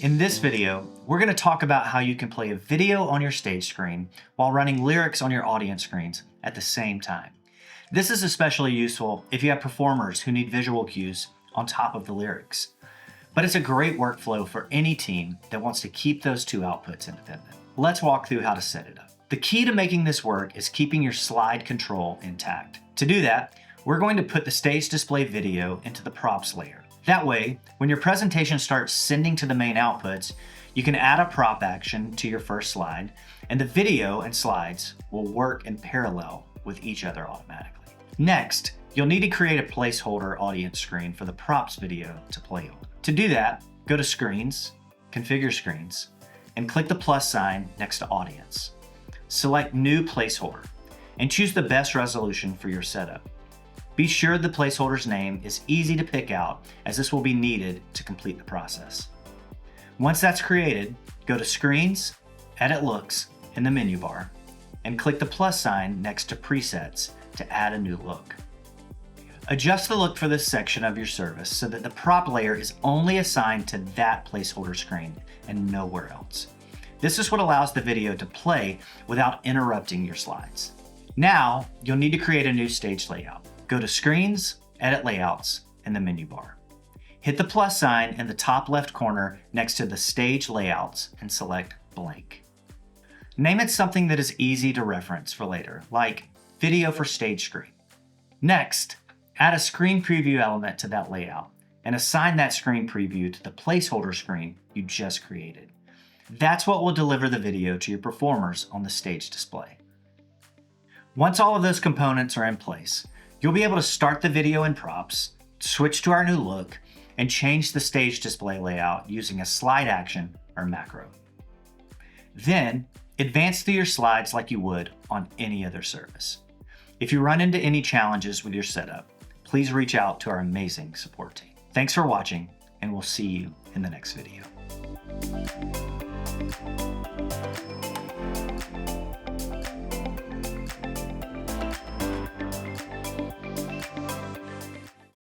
In this video, we're going to talk about how you can play a video on your stage screen while running lyrics on your audience screens at the same time. This is especially useful if you have performers who need visual cues on top of the lyrics. But it's a great workflow for any team that wants to keep those two outputs independent. Let's walk through how to set it up. The key to making this work is keeping your slide control intact. To do that, we're going to put the stage display video into the props layer. That way, when your presentation starts sending to the main outputs, you can add a prop action to your first slide, and the video and slides will work in parallel with each other automatically. Next, you'll need to create a placeholder audience screen for the props video to play on. To do that, go to Screens, Configure Screens, and click the plus sign next to Audience. Select New Placeholder, and choose the best resolution for your setup. Be sure the placeholder's name is easy to pick out, as this will be needed to complete the process. Once that's created, go to Screens, Edit Looks in the menu bar, and click the plus sign next to Presets to add a new look. Adjust the look for this section of your service so that the prop layer is only assigned to that placeholder screen and nowhere else. This is what allows the video to play without interrupting your slides. Now, you'll need to create a new stage layout. Go to Screens, Edit Layouts in the menu bar. Hit the plus sign in the top left corner next to the Stage Layouts and select Blank. Name it something that is easy to reference for later, like Video for Stage Screen. Next, add a screen preview element to that layout and assign that screen preview to the placeholder screen you just created. That's what will deliver the video to your performers on the stage display. Once all of those components are in place, you'll be able to start the video in props, switch to our new look, and change the stage display layout using a slide action or macro. Then, advance through your slides like you would on any other service. If you run into any challenges with your setup, please reach out to our amazing support team. Thanks for watching, and we'll see you in the next video.